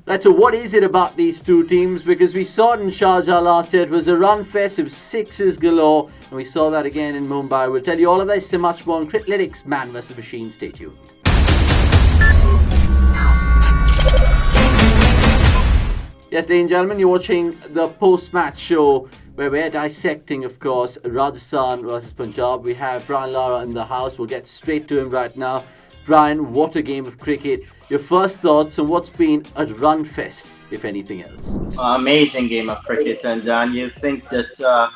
Right, so what is it about these two teams? Because we saw it in Sharjah last year. It was a run fest of sixes galore. And we saw that again in Mumbai. We'll tell you all of this and much more on Criclytics Man vs. Machine. Stay tuned. Yes, ladies and gentlemen, you're watching the post-match show where we're dissecting, of course, Rajasthan versus Punjab. We have Brian Lara in the house. We'll get straight to him right now. Brian, what a game of cricket. Your first thoughts on what's been a run fest, if anything else? Amazing game of cricket. And you think that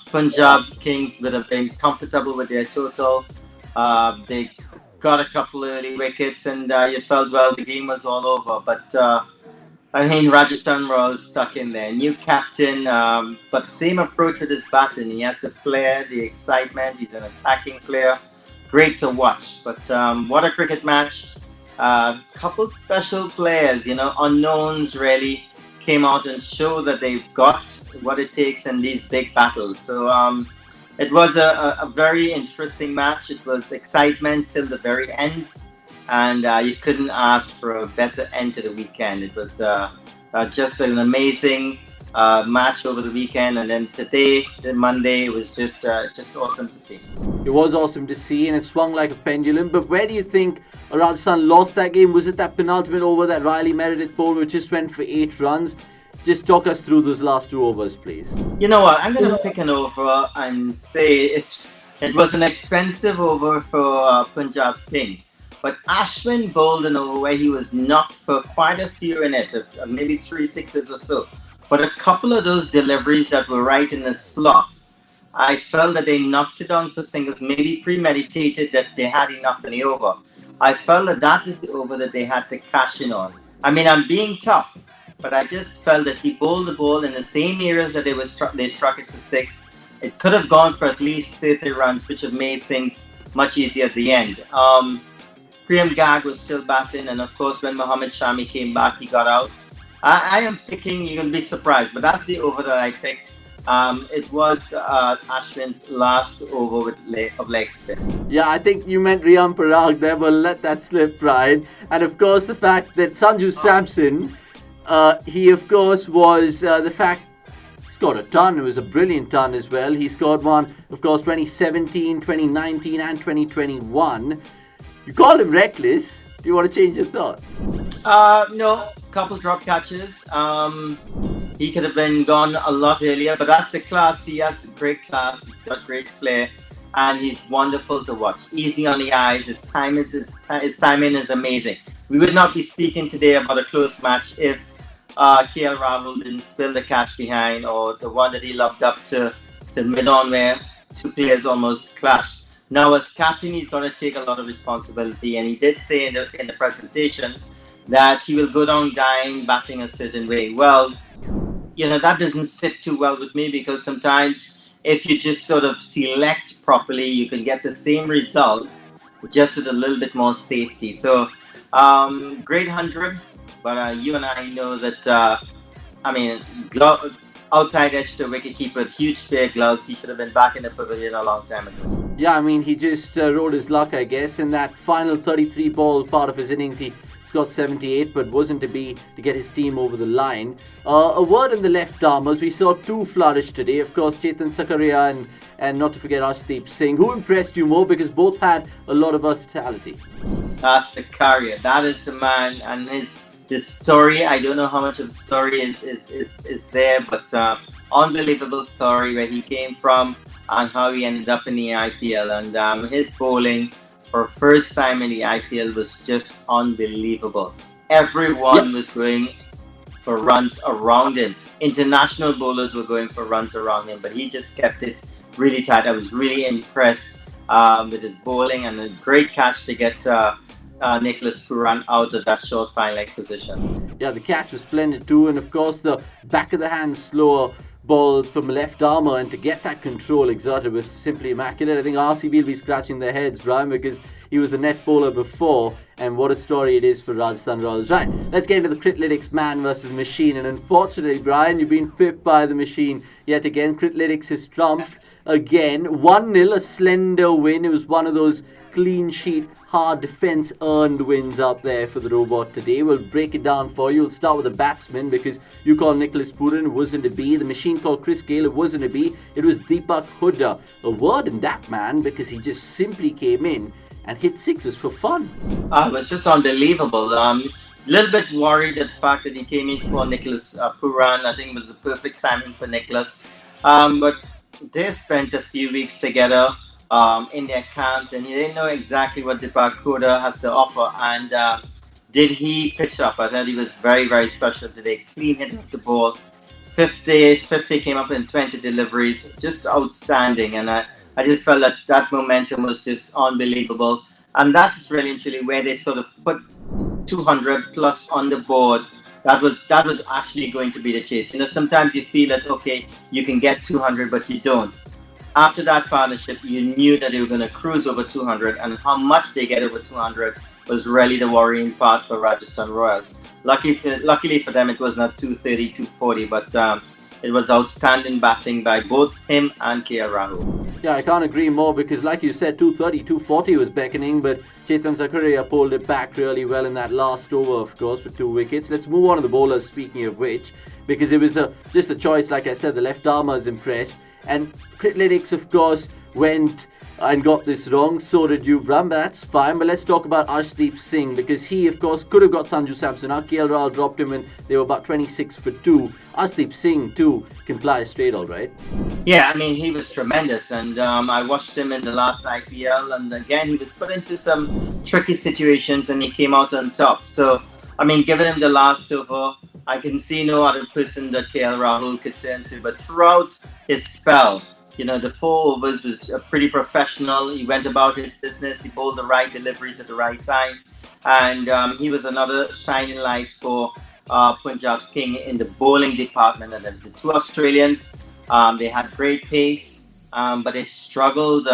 Punjab's Kings would have been comfortable with their total. They got a couple early wickets and you felt, well, the game was all over. But Rajasthan Royals stuck in there. New captain, but same approach with his batting. He has the flair, the excitement. He's an attacking player. Great to watch. But what a cricket match. Couple special players, unknowns really came out and showed that they've got what it takes in these big battles. So it was a very interesting match. It was excitement till the very end. And you couldn't ask for a better end to the weekend. It was just an amazing match over the weekend, and then today, the Monday, it was just awesome to see. It was awesome to see, and it swung like a pendulum. But where do you think Rajasthan lost that game? Was it that penultimate over that Riley Meredith bowled, which just went for 8 runs? Just talk us through those last 2 overs, please. You know what? I'm going to pick an over and say it was an expensive over for Punjab's King. But Ashwin bowled an over where he was knocked for quite a few in it, maybe 3 sixes or so. But a couple of those deliveries that were right in the slot, I felt that they knocked it on for singles, maybe premeditated that they had enough in the over. I felt that was the over that they had to cash in on. I mean, I'm being tough, but I just felt that he bowled the ball in the same areas that they struck it for 6. It could have gone for at least 30 runs, which have made things much easier at the end. Priyam Gag was still batting, and of course, when Mohammad Shami came back, he got out. I am picking, you'll be surprised, but that's the over that I picked. It was Ashwin's last over of leg spin. Yeah, I think you meant Riyan Parag there, but let that slip, Brian. And of course, the fact that Sanju Samson, he of course was scored a ton. It was a brilliant ton as well. He scored one, of course, 2017, 2019, and 2021. You called him reckless. Do you want to change your thoughts? No, couple drop catches. He could have been gone a lot earlier, but that's the class. He has great class. He's got great flair, and he's wonderful to watch. Easy on the eyes. His timing is amazing. We would not be speaking today about a close match if KL Rahul didn't spill the catch behind, or the one that he lobbed up to mid-on where 2 players almost clashed. Now, as captain, he's going to take a lot of responsibility, and he did say in the presentation that he will go down dying batting a certain way. Well, that doesn't sit too well with me, because sometimes if you just sort of select properly, you can get the same results just with a little bit more safety. So, great 100, but you and I know that, outside edge to wicket-keeper, huge pair of gloves. He should have been back in the pavilion a long time ago. Yeah, he just rode his luck, I guess. In that final 33-ball part of his innings, he scored 78, but wasn't to be to get his team over the line. A word on the left-armers. We saw 2 flourish today. Of course, Chetan Sakaria and not to forget Arshdeep Singh. Who impressed you more? Because both had a lot of versatility. Sakaria, that is the man, and his story, I don't know how much of the story is there, but unbelievable story where he came from and how he ended up in the IPL. And his bowling for first time in the IPL was just unbelievable. Everyone was going for runs around him. International bowlers were going for runs around him, but he just kept it really tight. I was really impressed with his bowling, and a great catch to get Nicholas Pooran out of that short fine leg position. Yeah, the catch was splendid too, and of course the back of the hand slower balls from left armour, and to get that control exerted was simply immaculate. I think RCB will be scratching their heads, Brian, because he was a net bowler before, and what a story it is for Rajasthan Royals. Right, let's get into the Criclytics Man versus Machine, and unfortunately, Brian, you've been pipped by the Machine yet again. Criclytics has triumphed again. 1-0, a slender win. It was one of those clean sheet hard defence earned wins out there for the robot today. We'll break it down for you. We'll start with the batsman because you called Nicholas Puran, it wasn't a B. The machine called Chris Gale, it wasn't a B. It was Deepak Hooda. A word in that man because he just simply came in and hit sixes for fun. It was just unbelievable. Little bit worried at the fact that he came in for Nicholas Puran. I think it was the perfect timing for Nicholas. But they spent a few weeks together in their camps, and he didn't know exactly what Deepak Hooda has to offer. And did he pitch up? I thought he was very, very special today. Clean hit of the ball. 50 came up in 20 deliveries. Just outstanding. And I just felt that momentum was just unbelievable. And that's really and truly where they sort of put 200 plus on the board. That was actually going to be the chase. Sometimes you feel that, okay, you can get 200, but you don't. After that partnership, you knew that they were going to cruise over 200, and how much they get over 200 was really the worrying part for Rajasthan Royals. Luckily for them, it was not 230, 240, but it was outstanding batting by both him and KL Rahul. Yeah, I can't agree more because like you said, 230, 240 was beckoning, but Chetan Sakaria pulled it back really well in that last over, of course, with 2 wickets. Let's move on to the bowlers, speaking of which, because it was just a choice, like I said, the left armer is impressed. And Criclytics, of course, went and got this wrong. So did you, Bram. That's fine. But let's talk about Arshdeep Singh because he, of course, could have got Sanju Samson. KL Rahul dropped him when they were about 26 for 2. Arshdeep Singh, too, can fly straight all right. Yeah, I mean, he was tremendous. And I watched him in the last IPL. And again, he was put into some tricky situations and he came out on top. So, I mean, given him the last over, I can see no other person that KL Rahul could turn to. But throughout his spell, the 4 overs was pretty professional. He went about his business. He bowled the right deliveries at the right time. And he was another shining light for Punjab's king in the bowling department. And the 2 Australians, they had great pace, but they struggled,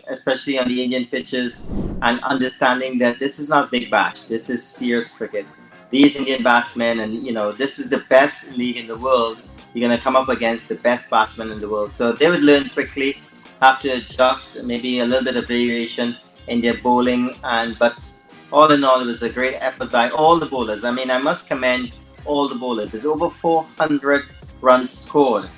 especially on the Indian pitches, and understanding that this is not Big Bash. This is serious cricket. These Indian batsmen, and this is the best league in the world. You're going to come up against the best batsmen in the world. So they would learn quickly, have to adjust, maybe a little bit of variation in their bowling. But all in all, it was a great effort by all the bowlers. I mean, I must commend all the bowlers. There's over 400 runs scored.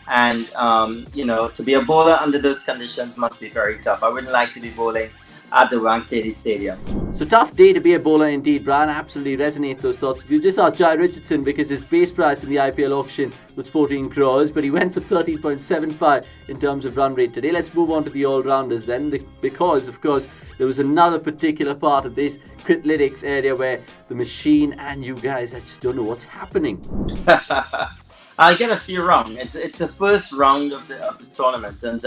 And, to be a bowler under those conditions must be very tough. I wouldn't like to be bowling at the Wankhede Stadium. So tough day to be a bowler indeed, Brian. I absolutely resonate those thoughts. You just asked Jai Richardson because his base price in the IPL auction was 14 crores, but he went for 13.75 in terms of run rate today. Let's move on to the all-rounders then, because, of course, there was another particular part of this Criclytics area where the machine and you guys, I just don't know what's happening. I get a few wrong. It's the first round of the tournament, and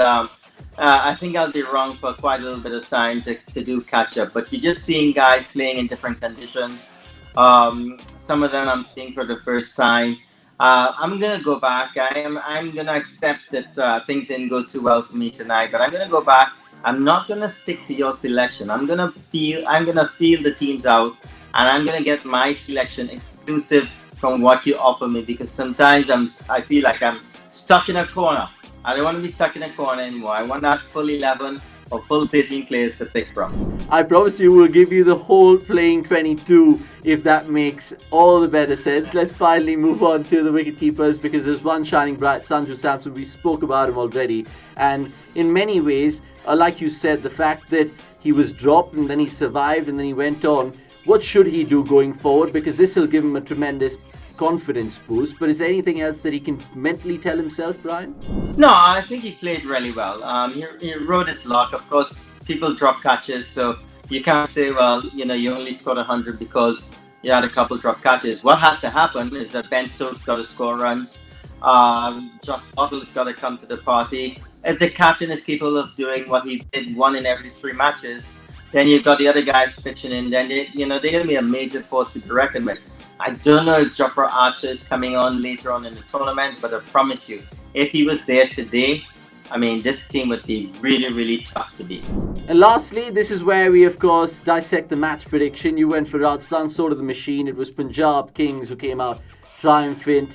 I think I'll be wrong for quite a little bit of time to do catch up. But you're just seeing guys playing in different conditions. Some of them I'm seeing for the first time. I'm gonna go back. I'm gonna accept that things didn't go too well for me tonight, but I'm gonna go back. I'm not gonna stick to your selection. I'm gonna feel the teams out, and I'm gonna get my selection exclusive from what you offer me, because sometimes I feel like I'm stuck in a corner. I don't want to be stuck in a corner anymore. I want that full 11 or full 13 players to pick from. I promise you we'll give you the whole playing 22 if that makes all the better sense. Let's finally move on to the wicket-keepers because there's one shining bright, Sanju Samson. We spoke about him already. And in many ways, like you said, the fact that he was dropped and then he survived and then he went on, what should he do going forward? Because this will give him a tremendous confidence boost. But is there anything else that he can mentally tell himself, Brian? No, I think he played really well. He rode his luck. Of course, people drop catches, so you can't say, well, you only scored 100 because you had a couple drop catches. What has to happen is that Ben Stokes got to score runs. Josh Bottle's got to come to the party. If the captain is capable of doing what he did 1 in every 3 matches, then you've got the other guys pitching in. Then they're going to be a major force to be reckoned with. I don't know if Jofra Archer is coming on later on in the tournament, but I promise you, if he was there today, I mean, this team would be really, really tough to beat. And lastly, this is where we, of course, dissect the match prediction. You went for Rajasthan, so did the machine. It was Punjab Kings who came out triumphant.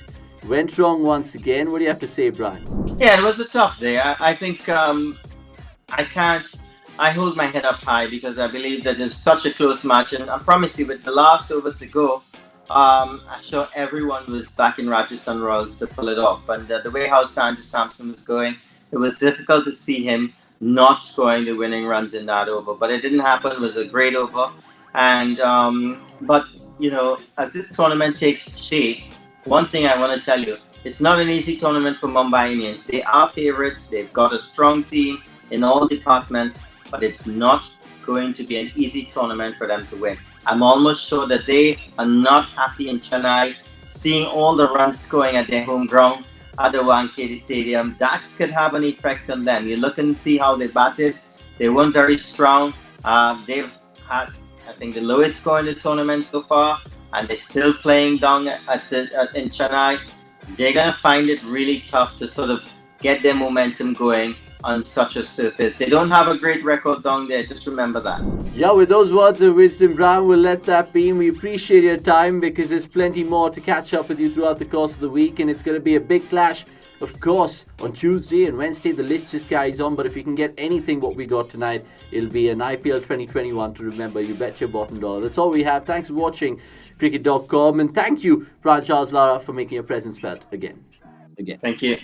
Went wrong once again. What do you have to say, Brian? Yeah, it was a tough day. I think I can't I hold my head up high because I believe that it's such a close match, and I promise you, with the last over to go, I'm sure everyone was back in Rajasthan Royals to pull it off. And the way how Samson was going, it was difficult to see him not scoring the winning runs in that over. But it didn't happen. It was a great over. And but as this tournament takes shape, one thing I want to tell you, it's not an easy tournament for Mumbai Indians. They are favorites. They've got a strong team in all departments, but it's not going to be an easy tournament for them to win. I'm almost sure that they are not happy in Chennai, seeing all the runs scoring at their home ground at the Wankhede Stadium. That could have an effect on them. You look and see how they batted. They weren't very strong. They've had, I think, the lowest score in the tournament so far, and they're still playing down in Chennai. They're going to find it really tough to sort of get their momentum going on such a surface. They don't have a great record down there, just remember that. Yeah, with those words of wisdom, Brian, we'll let that be. We appreciate your time because there's plenty more to catch up with you throughout the course of the week, and it's going to be a big clash, of course, on Tuesday and Wednesday. The list just carries on, but if you can get anything what we got tonight, it'll be an IPL 2021 to remember. You bet your bottom dollar. That's all we have. Thanks for watching cricket.com, and thank you, Brian Lara, for making your presence felt again. Thank you.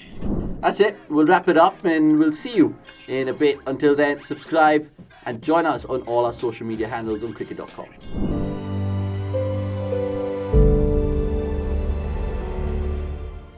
That's it. We'll wrap it up and we'll see you in a bit. Until then, subscribe and join us on all our social media handles on cricket.com.